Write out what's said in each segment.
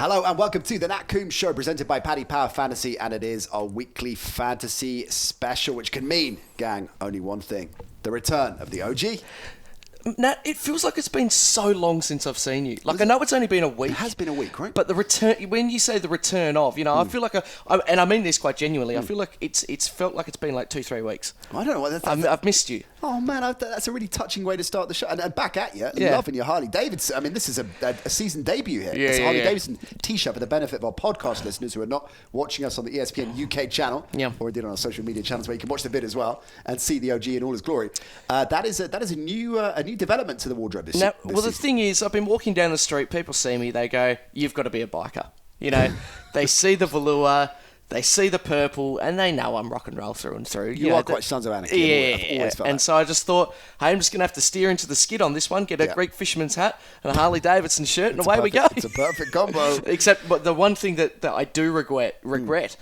Hello and welcome to the Nat Coombs Show presented by Paddy Power Fantasy, and it is our weekly fantasy special, which can mean, gang, only one thing: the return of the OG. Nat, it feels like it's been so long since I've seen you. Like, I know it's only been a week. It has been a week, right? But the return, when you say the return of, I feel like, and I mean this quite genuinely, I feel like it's felt like it's been like 2-3 weeks. I don't know what I've missed you. Oh man, that's a really touching way to start the show. And back at you, Yeah. loving your Harley Davidson. I mean, this is a season debut here. Yeah, It's a yeah, Harley yeah. Davidson t-shirt for the benefit of our podcast listeners who are not watching us on the ESPN UK channel, or indeed on our social media channels where you can watch the vid as well and see the OG in all his glory. That is a new development to the wardrobe this Now, this well, the season. thing is, I've been walking down the street, people see me, they go, "You've got to be a biker." They see the velour, they see the purple, and they know I'm rock and roll through and through. You are quite Sons of Anarchy. I've always felt and that. so I just thought, hey, I'm just going to have to steer into the skid on this one, get a Greek fisherman's hat and a Harley Davidson shirt, and away we go. It's a perfect combo. Except, but the one thing that I do regret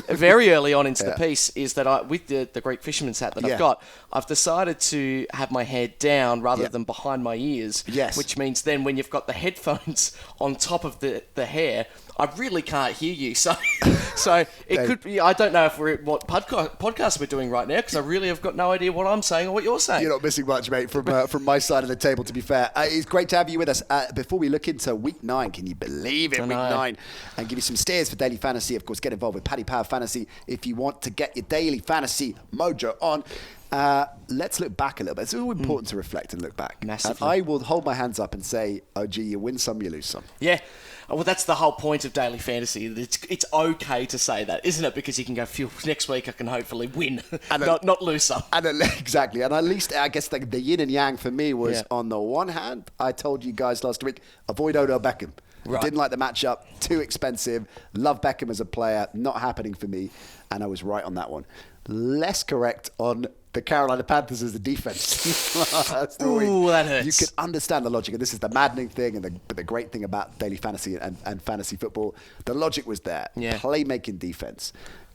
very early on into the piece is that with the Greek fisherman's hat that I've got, I've decided to have my hair down rather than behind my ears. Yes. Which means then when you've got the headphones on top of the hair, I really can't hear you. So it could be, I don't know if we're what podcast we're doing right now, because I really have got no idea what I'm saying or what you're saying. You're not missing much, mate, from my side of the table, to be fair. It's great to have you with us. Before we look into week 9, can you believe it, week 9, and give you some steers for daily fantasy. Of course, get involved with Paddy Power Fantasy if you want to get your daily fantasy mojo on. Let's look back a little bit. It's all important to reflect and look back. Massively. And I will hold my hands up and say, oh, gee, you win some, you lose some. Yeah. Well, that's the whole point of daily fantasy. It's okay to say that, isn't it? Because you can go, phew, next week I can hopefully win, and not lose some. Exactly. And at least, I guess, the yin and yang for me was, on the one hand, I told you guys last week, avoid Odell Beckham. Right. Didn't like the matchup, too expensive. Love Beckham as a player, not happening for me. And I was right on that one. Less correct on the Carolina Panthers as the defense. That's the Ooh, that hurts. You can understand the logic, and this is the maddening thing, and the great thing about daily fantasy and fantasy football. The logic was there. Yeah. Playmaking defense.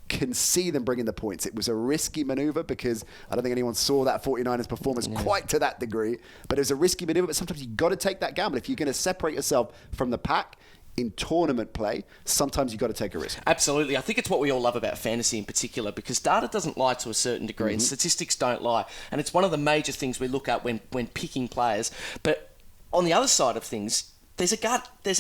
Can see them bringing the points. It was a risky maneuver because I don't think anyone saw that 49ers performance quite to that degree, but it was a risky maneuver. But sometimes you've got to take that gamble. If you're going to separate yourself from the pack in tournament play, sometimes you've got to take a risk. Absolutely. I think it's what we all love about fantasy in particular, because data doesn't lie to a certain degree, and statistics don't lie. And it's one of the major things we look at when picking players. But on the other side of things, there's a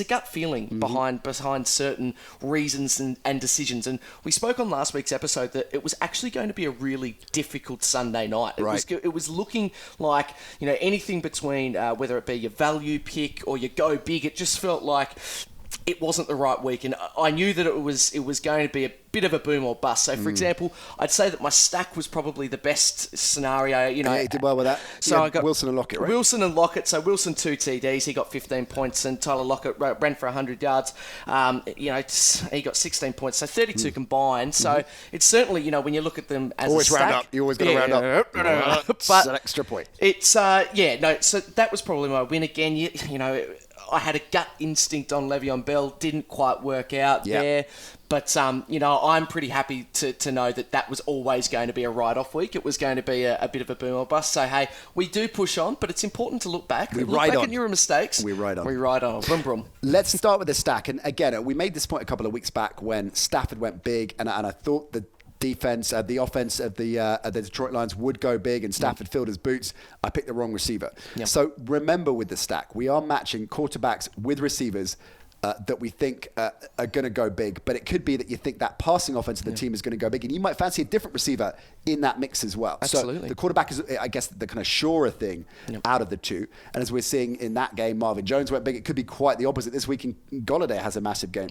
gut feeling behind certain reasons and decisions. And we spoke on last week's episode that it was actually going to be a really difficult Sunday night. It was looking like, anything between whether it be your value pick or your go big, it just felt like it wasn't the right week, and I knew that it was going to be a bit of a boom or bust. So, for example, I'd say that my stack was probably the best scenario. Yeah, he did well with that. So I got Wilson and Lockett, right? Wilson and Lockett. So Wilson 2 TDs, he got 15 points, and Tyler Lockett ran for 100 yards. He got 16 points, so 32 combined. So it's certainly, when you look at them as always a stack, round up. You always got to round up. But It's an extra point. It's So that was probably my win again. I had a gut instinct on Le'Veon Bell, didn't quite work out there. But, I'm pretty happy to know that was always going to be a write-off week. It was going to be a bit of a boom or bust. So, hey, we do push on, but it's important to look back. Look back at your mistakes. We ride on. We ride on. Brum, brum. Let's start with the stack. And again, we made this point a couple of weeks back when Stafford went big, and I thought the defense, the offense of the Detroit Lions would go big, and Stafford filled his boots. I picked the wrong receiver. Yep. So remember, with the stack, we are matching quarterbacks with receivers that we think are going to go big, but it could be that you think that passing offense of the team is going to go big, and you might fancy a different receiver in that mix as well. Absolutely. So the quarterback is, I guess, the kind of surer thing out of the two. And as we're seeing in that game, Marvin Jones went big. It could be quite the opposite this week, and Golladay has a massive game.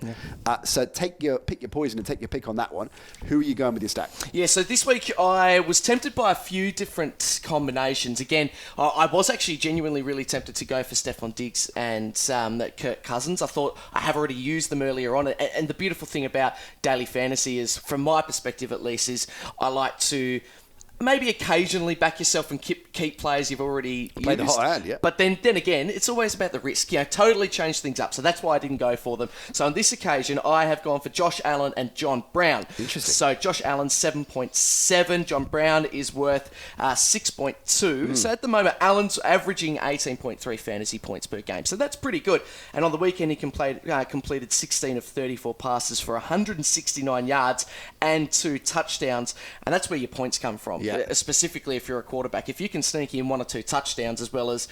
So pick your poison and take your pick on that one. Who are you going with your stack? Yeah, so this week I was tempted by a few different combinations. Again, I was actually genuinely really tempted to go for Stephon Diggs and Kirk Cousins. I thought I have already used them earlier on. And the beautiful thing about daily fantasy is, from my perspective at least, is I like to maybe occasionally back yourself and keep players you've already Play the used. hot hand, yeah. But then again, it's always about the risk. Totally change things up. So that's why I didn't go for them. So on this occasion, I have gone for Josh Allen and John Brown. Interesting. So Josh Allen 7.7. John Brown is worth 6.2. So at the moment, Allen's averaging 18.3 fantasy points per game. So that's pretty good. And on the weekend, he completed 16 of 34 passes for 169 yards and 2 touchdowns. And that's where your points come from. Yeah. Specifically if you're a quarterback. If you can sneak in 1 or 2 touchdowns as well as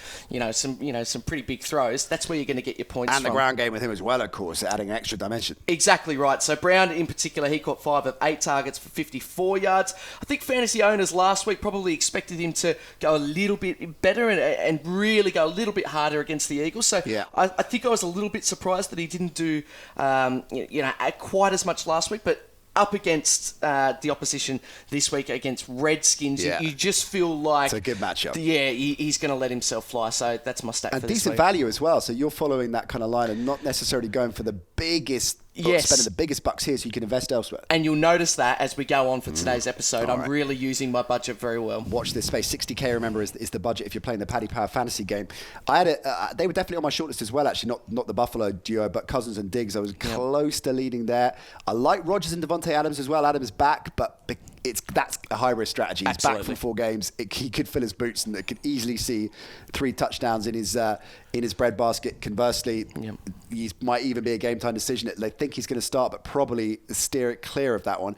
some pretty big throws, that's where you're going to get your points And from. the ground game with him as well, of course, adding an extra dimension. Exactly right. So Brown in particular, he caught 5 of 8 targets for 54 yards. I think fantasy owners last week probably expected him to go a little bit better and really go a little bit harder against the Eagles. So yeah. I think I was a little bit surprised that he didn't do quite as much last week, but up against the opposition this week against Redskins, you just feel like... It's a good matchup. Yeah, he's going to let himself fly, so that's my stat for this week. And decent value as well, so you're following that kind of line and not necessarily going for the biggest... Yes. Spending the biggest bucks here so you can invest elsewhere. And you'll notice that as we go on for today's episode, I'm really using my budget very well. Watch this space. 60k, remember, is the budget if you're playing the Paddy Power fantasy game. I had they were definitely on my shortlist as well, actually. Not the Buffalo duo, but Cousins and Diggs. I was close to leading there. I like Rodgers and Devontae Adams as well. Adams back, but that's a high-risk strategy. He's back from 4 games. He could fill his boots and could easily see 3 touchdowns in his breadbasket. Conversely, he might even be a game-time decision. They think he's going to start, but probably steer it clear of that one.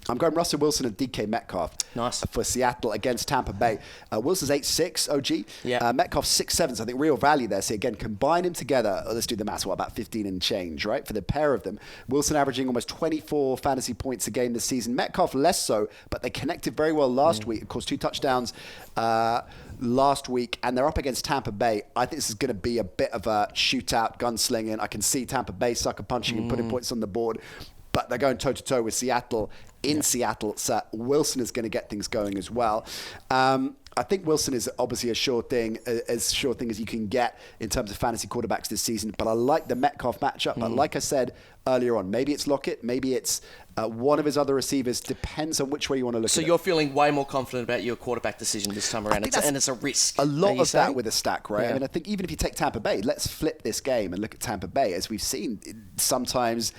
I'm going Russell Wilson and DK Metcalf. Nice. For Seattle against Tampa Bay. Wilson's 8'6", OG. Yeah. Metcalf's 6'7", so I think real value there. So again, combine him together. Let's do the maths. About 15 and change, right? For the pair of them. Wilson averaging almost 24 fantasy points a game this season. Metcalf less so, but they connected very well last week. Of course, 2 touchdowns last week, and they're up against Tampa Bay. I think this is going to be a bit of a shootout, gunslinging. I can see Tampa Bay sucker punching and putting points on the board. But they're going toe-to-toe with Seattle in Seattle, so Wilson is going to get things going as well. I think Wilson is obviously as sure thing as you can get in terms of fantasy quarterbacks this season, but I like the Metcalf matchup. But like I said earlier on, maybe it's Lockett, maybe it's one of his other receivers, depends on which way you want to look at it. So you're feeling way more confident about your quarterback decision this time around, and it's a risk. A lot of that with a stack, right? Yeah. I mean, I think even if you take Tampa Bay, let's flip this game and look at Tampa Bay. As we've seen, sometimes...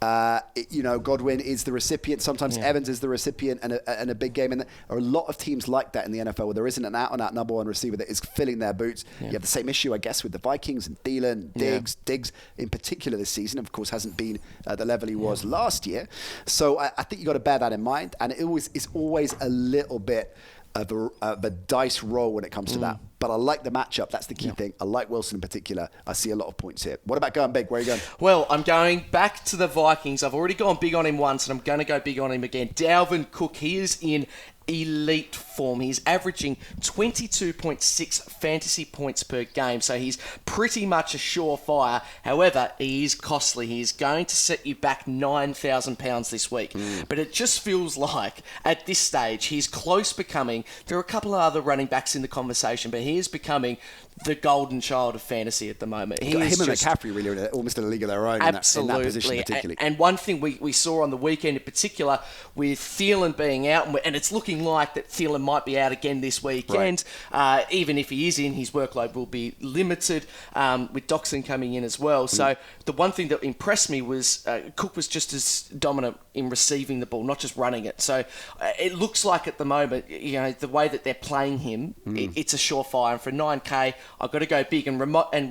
Godwin is the recipient. Sometimes Evans is the recipient and a big game. And there are a lot of teams like that in the NFL where there isn't an out-and-out number 1 receiver that is filling their boots. Yeah. You have the same issue, I guess, with the Vikings and Thielen, Diggs. Diggs, in particular this season, of course, hasn't been at the level he was last year. So I think you've got to bear that in mind. And it's always a little bit of a dice roll when it comes to that. But I like the matchup. That's the key thing. I like Wilson in particular. I see a lot of points here. What about going big? Where are you going? Well, I'm going back to the Vikings. I've already gone big on him once, and I'm going to go big on him again. Dalvin Cook, he is in elite form. He's averaging 22.6 fantasy points per game, so he's pretty much a surefire. However, he is costly. He is going to set you back £9,000 this week. But it just feels like, at this stage, he's close becoming... There are a couple of other running backs in the conversation, but he is becoming the golden child of fantasy at the moment. Him and McCaffrey really are almost in a league of their own in that position particularly. And one thing we saw on the weekend in particular with Thielen being out, and it's looking like that Thielen might be out again this weekend. Right. Even if he is in, his workload will be limited with Doxson coming in as well. So the one thing that impressed me was Cook was just as dominant in receiving the ball, not just running it. So it looks like at the moment, the way that they're playing him, it's a surefire. And for 9K, I've got to go big. And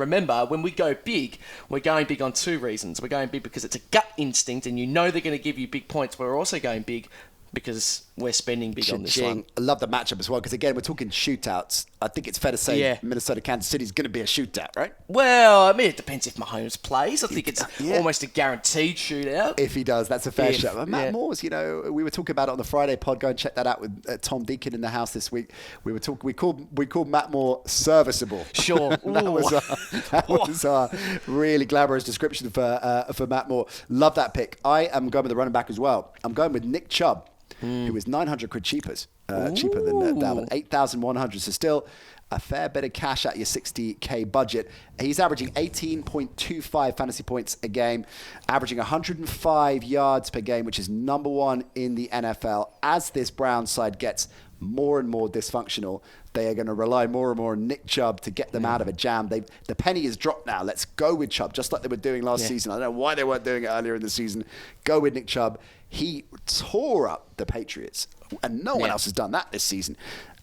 remember, when we go big, we're going big on 2 reasons. We're going big because it's a gut instinct and they're going to give you big points. We're also going big because we're spending big on this one. I love the matchup as well because, again, we're talking shootouts. I think it's fair to say Minnesota, Kansas City is going to be a shootout, right? Well, I mean, it depends if Mahomes plays. I think it's almost a guaranteed shootout. If he does, that's a fair shot. Matt Moore's, we were talking about it on the Friday pod. Go and check that out with Tom Deacon in the house this week. We called Matt Moore serviceable. Sure. that was our really glamorous description for Matt Moore. Love that pick. I am going with the running back as well. I'm going with Nick Chubb, who is 900 quid cheaper than Dalvin, 8,100. So still a fair bit of cash at your 60k budget. He's averaging 18.25 fantasy points a game, averaging 105 yards per game, which is number 1 in the NFL. As this Browns side gets more and more dysfunctional. They are going to rely more and more on Nick Chubb to get them out of a jam. The penny is dropped now. Let's go with Chubb, just like they were doing last season. I don't know why they weren't doing it earlier in the season. Go with Nick Chubb. He tore up the Patriots, and no one else has done that this season.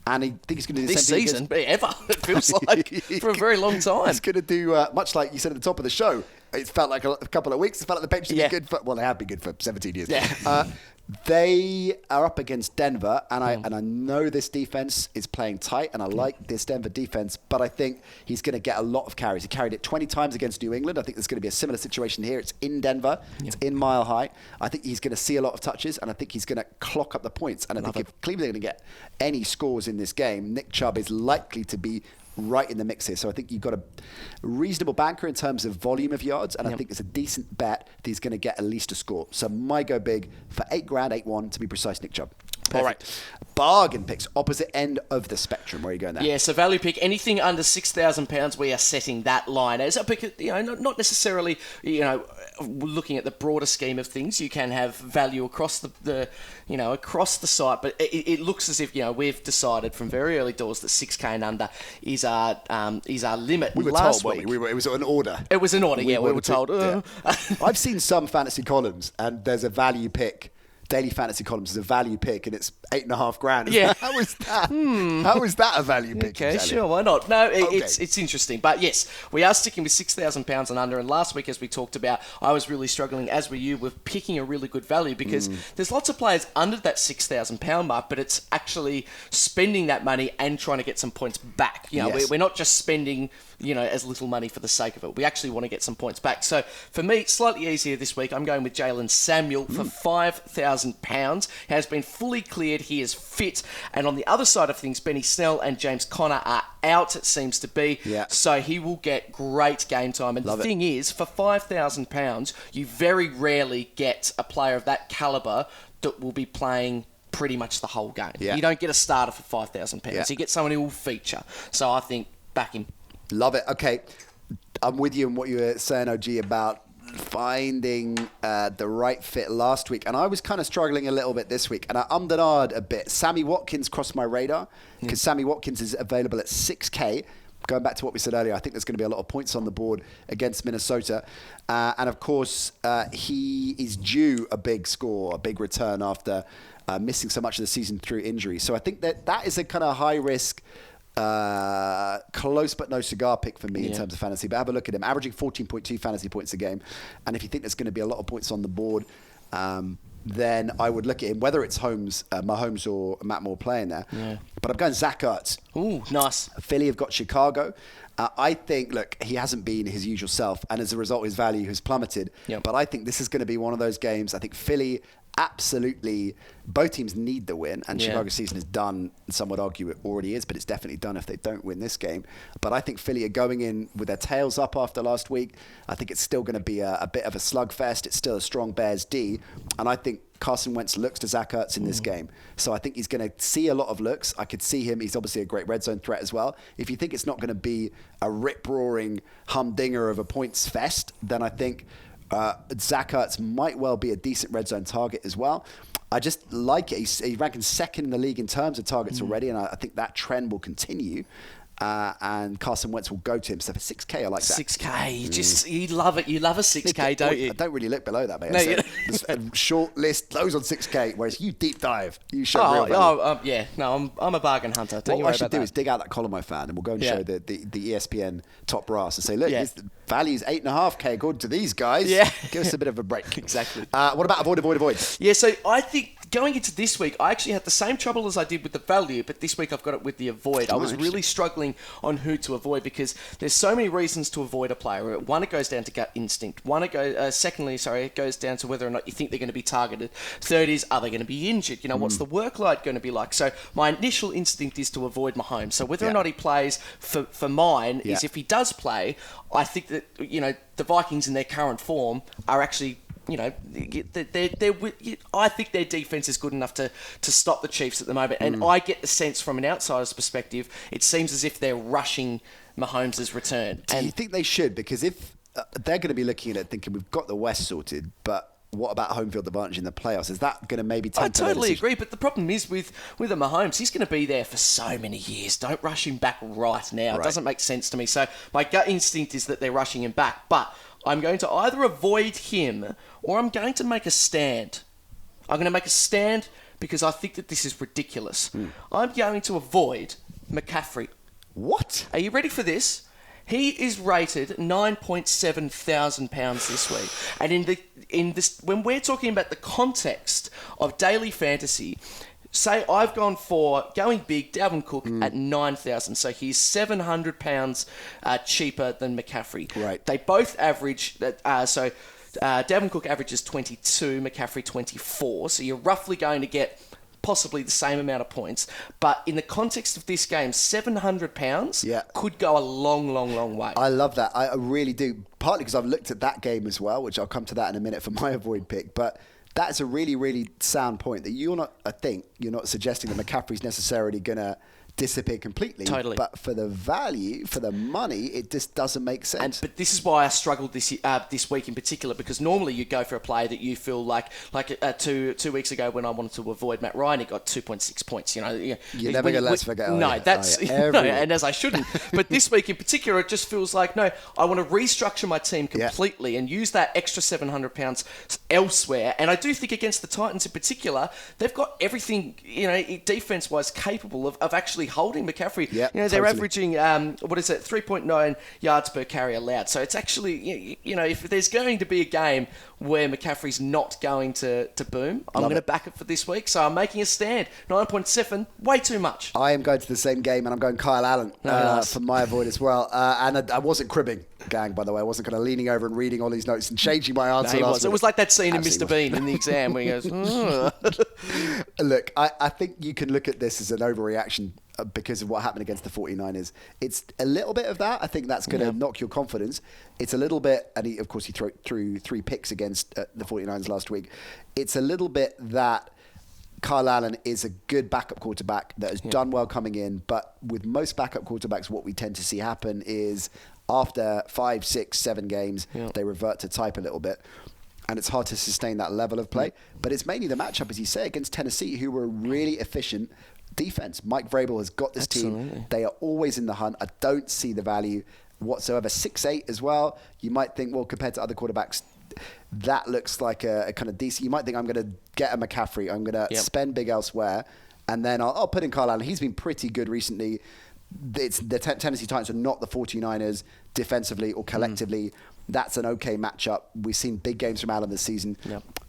And I think he's going to do the this same season, thing ever. It feels like for a very long time. He's going to do much like you said at the top of the show. It felt like a couple of weeks. It felt like the Patriots have been good for. Well, they have been good for 17 years. Yeah. They are up against Denver, and I know this defense is playing tight, and I like this Denver defense, but I think he's going to get a lot of carries. He carried it 20 times against New England. I think there's going to be a similar situation here. It's in Denver. It's in Mile High. I think he's going to see a lot of touches, and I think he's going to clock up the points. And I think if Cleveland are going to get any scores in this game, Nick Chubb is likely to be right in the mix here. So I think you've got a reasonable banker in terms of volume of yards, and I think it's a decent bet that he's going to get at least a score. So my go big for $8,000, 8-1 to be precise, Nick Chubb. Perfect. All right. Bargain picks, opposite end of the spectrum. Where are you going there? Yeah, so value pick, anything under £6,000, we are setting that line as a pick. Not necessarily, looking at the broader scheme of things. You can have value across the across the site, but it looks as if we've decided from very early doors that 6K and under is our limit. We were last told, week. It was an order. It was an order. We were told. Yeah. I've seen some fantasy columns, and there's a value pick. Daily fantasy columns is a value pick, and it's $8,500. Yeah. How is that? How is that a value pick? Okay, exactly? sure, why not? No, it's interesting. But yes, we are sticking with £6,000 and under. And last week, as we talked about, I was really struggling, as were you, with picking a really good value because there's lots of players under that £6,000 mark, but it's actually spending that money and trying to get some points back. We're not just spending as little money for the sake of it. We actually want to get some points back. So for me, slightly easier this week. I'm going with Jaylen Samuel for £5,000. He has been fully cleared. He is fit. And on the other side of things, Benny Snell and James Conner are out, it seems to be. Yeah. So he will get great game time. And the thing is, for £5,000, you very rarely get a player of that caliber that will be playing pretty much the whole game. Yeah. You don't get a starter for £5,000. Yeah. You get someone who will feature. So I think back him. Love it. Okay. I'm with you on what you were saying, OG, about finding the right fit last week. And I was kind of struggling a little bit this week. And I ummed and ahed a bit. Sammy Watkins crossed my radar because Sammy Watkins is available at 6K. Going back to what we said earlier, I think there's going to be a lot of points on the board against Minnesota. And of course, he is due a big score, a big return after missing so much of the season through injury. So I think that is a kind of high risk, close but no cigar pick for me in terms of fantasy. But have a look at him, averaging 14.2 fantasy points a game. And if you think there's going to be a lot of points on the board, then I would look at him, whether it's Mahomes or Matt Moore playing there. Yeah. But I'm going Zach Ertz. Ooh, nice. Philly have got Chicago. I think, look, he hasn't been his usual self, and as a result, his value has plummeted. Yep. But I think this is going to be one of those games. I think Philly absolutely, both teams need the win, and Chicago's season is done. Some would argue it already is, but it's definitely done if they don't win this game. But I think Philly are going in with their tails up after last week. I think it's still going to be a bit of a slugfest. It's still a strong Bears D, and I think Carson Wentz looks to Zach Ertz in this game. So I think he's going to see a lot of looks. I could see him. He's obviously a great red zone threat as well. If you think it's not going to be a rip-roaring humdinger of a points fest, then I think Zach Ertz might well be a decent red zone target as well. I just like it. He's ranking second in the league in terms of targets already, and I think that trend will continue. And Carson Wentz will go to him. So for 6K, I like that. 6K, you love it. You love a 6K, don't you? I don't really look below that, mate. No, There's a short list, those on 6K, whereas you deep dive. You show real value. I'm a bargain hunter. Don't what I should do is dig out that column I found, and we'll go and show the ESPN top brass and say, look, this value's 8.5K according to these guys. Yeah. Give us a bit of a break. Exactly. What about avoid? Yeah, so I think going into this week, I actually had the same trouble as I did with the value, but this week I've got it with the avoid. I was really struggling on who to avoid because there's so many reasons to avoid a player. One, it goes down to gut instinct. Secondly, it goes down to whether or not you think they're going to be targeted. Third is, are they going to be injured? What's the workload going to be like? So my initial instinct is to avoid Mahomes. So whether or not he plays for mine is if he does play, I think that, the Vikings in their current form are actually, I think their defense is good enough to stop the Chiefs at the moment. And I get the sense from an outsider's perspective, it seems as if they're rushing Mahomes' return. Do you think they should? Because if they're going to be looking at it thinking we've got the West sorted, but what about home field advantage in the playoffs? Is that going to maybe temper I totally their decision? agree, but the problem is with a Mahomes, he's going to be there for so many years. Don't rush him back right now. It Right. doesn't make sense to me. So my gut instinct is that they're rushing him back, but I'm going to either avoid him or I'm going to make a stand. I'm going to make a stand because I think that this is ridiculous. I'm going to avoid McCaffrey. What? Are you ready for this? He is rated 9.7 thousand pounds this week, and in this when we're talking about the context of daily fantasy, say I've gone for going big Dalvin Cook at 9,000, so he's 700 pounds cheaper than McCaffrey. Right. They both average that. Dalvin Cook averages 22, McCaffrey 24, so you're roughly going to get possibly the same amount of points. But in the context of this game, 700 pounds could go a long, long, long way. I love that. I really do. Partly because I've looked at that game as well, which I'll come to that in a minute for my avoid pick. But that's a really, really sound point that you're not suggesting that McCaffrey's necessarily going to disappear completely. Totally. But for the value, for the money, it just doesn't make sense. But this is why I struggled this week in particular, because normally you go for a player that you feel like 2 weeks ago when I wanted to avoid Matt Ryan, he got 2.6 points. You're never going to let's forget. No, that's no, and as I shouldn't. But this week in particular, it just feels like no, I want to restructure my team completely and use that extra 700 pounds elsewhere. And I do think against the Titans in particular, they've got everything defense wise capable of actually holding McCaffrey. Yep, they're totally. averaging 3.9 yards per carry allowed. So it's actually if there's going to be a game where McCaffrey's not going to boom, I'm going to back it for this week. So I'm making a stand. 9.7, way too much. I am going to the same game, and I'm going Kyle Allen for my avoid as well. And I wasn't cribbing, gang, by the way. I wasn't kind of leaning over and reading Ollie's notes and changing my answer. No, it was like that scene Absolutely in Mr. Bean in the exam where he goes, Look, I think you can look at this as an overreaction because of what happened against the 49ers. It's a little bit of that. I think that's going to knock your confidence. It's a little bit, and he threw 3 picks against the 49ers last week. It's a little bit that Kyle Allen is a good backup quarterback that has done well coming in, but with most backup quarterbacks, what we tend to see happen is after 5, 6, 7 games, they revert to type a little bit. And it's hard to sustain that level of play. But it's mainly the matchup, as you say, against Tennessee, who were really efficient defense. Mike Vrabel has got this team. They are always in the hunt. I don't see the value whatsoever. 6'8" as well. You might think, well, compared to other quarterbacks, that looks like a kind of decent. You might think I'm going to get a McCaffrey. I'm going to spend big elsewhere. And then I'll put in Kyle Allen. He's been pretty good recently. It's the Tennessee Titans are not the 49ers defensively or collectively. That's an okay matchup. We've seen big games from Allen this season.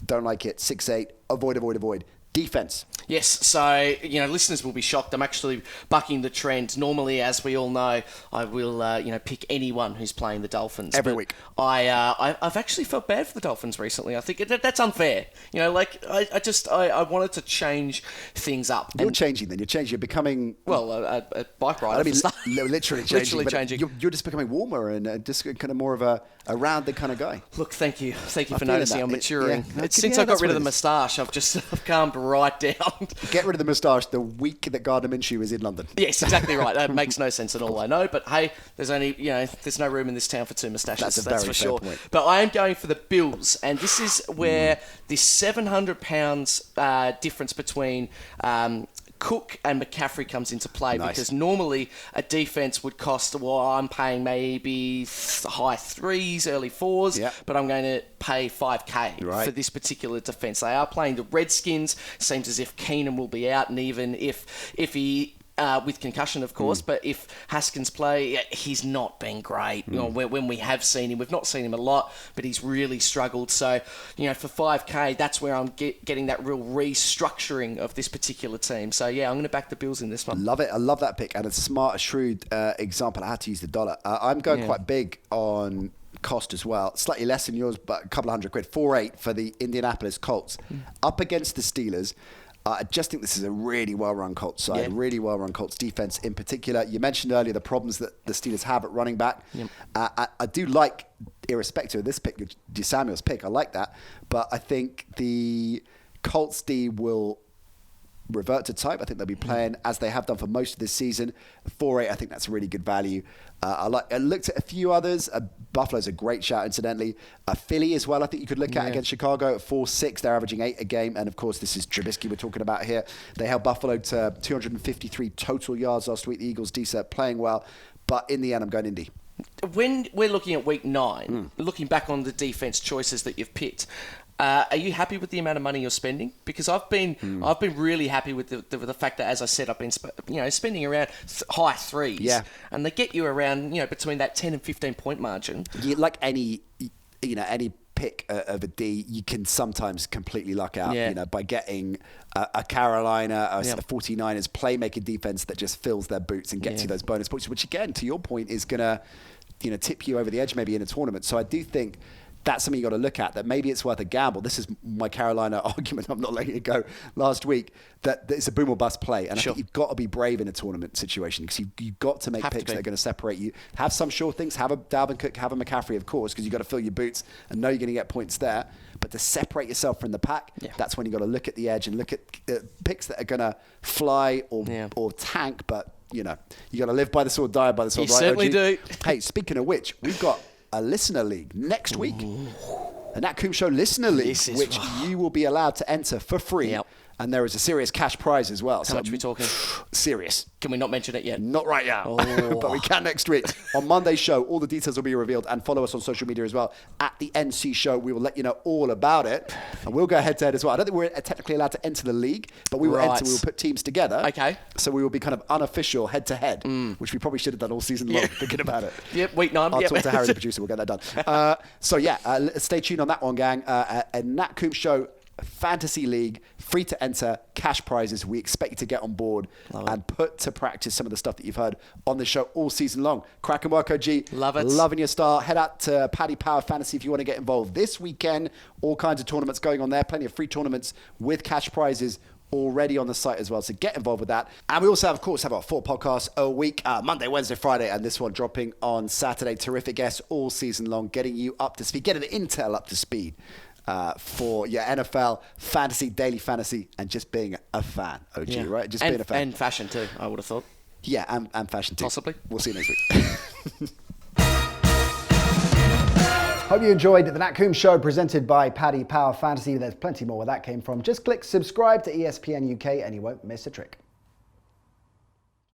Don't like it. 6'8", avoid. Defense. Yes, so, listeners will be shocked. I'm actually bucking the trend. Normally, as we all know, I will, pick anyone who's playing the Dolphins. Every week. I've actually felt bad for the Dolphins recently. I think that's unfair. I wanted to change things up. You're changing then. You're becoming... Well, a bike rider. I mean, literally changing. Literally changing. You're just becoming warmer and just kind of more of a rounded kind of guy. Look, thank you for noticing. I'm maturing. Yeah. Since I got rid of the moustache, I've calmed right down. Get rid of the moustache the week that Gardner Minshew is in London. Yes, exactly right. That makes no sense at all, I know. But hey, there's no room in this town for 2 moustaches. That's for sure. Point. But I am going for the Bills, and this is where this 700 pounds difference between Cook and McCaffrey comes into play because normally a defense would cost, I'm paying maybe high 3s, early 4s, but I'm going to pay $5,000 for this particular defense. They are playing the Redskins. Seems as if Keenan will be out, and even if he... with concussion, of course, but if Haskins play, he's not been great. When we have seen him, we've not seen him a lot, but he's really struggled. So, for $5,000, that's where I'm getting that real restructuring of this particular team. So, I'm going to back the Bills in this one. Love it. I love that pick. And a smart, shrewd example. I had to use the dollar. I'm going quite big on cost as well. Slightly less than yours, but a couple of $100. 4.8 for the Indianapolis Colts. Up against the Steelers. I just think this is a really well-run Colts side, really well-run Colts defense in particular. You mentioned earlier the problems that the Steelers have at running back. I do like, irrespective of this pick, Samuels pick, I like that. But I think the Colts D will revert to type. I think they'll be playing as they have done for most of this season. 4-8, I think that's a really good value. I looked at a few others. Buffalo's a great shout, incidentally. Philly as well, I think you could look at against Chicago at 4-6. They're averaging 8 a game. And of course, this is Trubisky we're talking about here. They held Buffalo to 253 total yards last week. The Eagles decent, playing well. But in the end, I'm going Indy. When we're looking at week 9, looking back on the defense choices that you've picked, are you happy with the amount of money you're spending? Because I've been really happy with the fact that, as I said, I've been spending around high threes, and they get you around between that 10 and 15 point margin. Like any pick of a D, you can sometimes completely luck out. By getting a Carolina, a 49ers playmaker defense that just fills their boots and gets you those bonus points, which again, to your point, is gonna tip you over the edge maybe in a tournament. So I do think that's something you got to look at, that maybe it's worth a gamble. This is my Carolina argument. I'm not letting it go last week, that it's a boom or bust play. And I think you've got to be brave in a tournament situation, because you've got to make picks that are going to separate you. Have some sure things. Have a Dalvin Cook, have a McCaffrey, of course, because you've got to fill your boots and know you're going to get points there. But to separate yourself from the pack, that's when you've got to look at the edge and look at picks that are going to fly or tank. But, you got to live by the sword, die by the sword, you right, certainly OG? do. Hey, speaking of which, we've got a listener league next week. A Nat Coombs Show listener league, which you will be allowed to enter for free. And there is a serious cash prize as well. How much are we talking? Serious. Can we not mention it yet? Not right now, but we can next week. On Monday's show, all the details will be revealed, and follow us on social media as well. At the NC Show, we will let you know all about it. And we'll go head-to-head as well. I don't think we're technically allowed to enter the league, but we will enter. We will put teams together. Okay. So we will be kind of unofficial head-to-head, which we probably should have done all season long, thinking about it. Week 9. I'll talk to Harry, the producer. We'll get that done. Stay tuned on that one, gang. A Nat Coombs Show Fantasy League, free to enter, cash prizes. We expect you to get on board and put to practice some of the stuff that you've heard on the show all season long. Crack and work, OG. Love it. Loving your style. Head out to Paddy Power Fantasy if you want to get involved. This weekend, all kinds of tournaments going on there. Plenty of free tournaments with cash prizes already on the site as well. So get involved with that. And we also, of course, have our 4 podcasts a week, Monday, Wednesday, Friday, and this one dropping on Saturday. Terrific guests all season long, getting you up to speed, getting the intel up to speed. For your NFL, fantasy, daily fantasy, and just being a fan, OG, right? Just being a fan. And fashion too, I would have thought. Yeah, and fashion too. Possibly. We'll see you next week. Hope you enjoyed the Nat Coombs Show presented by Paddy Power Fantasy. There's plenty more where that came from. Just click subscribe to ESPN UK and you won't miss a trick.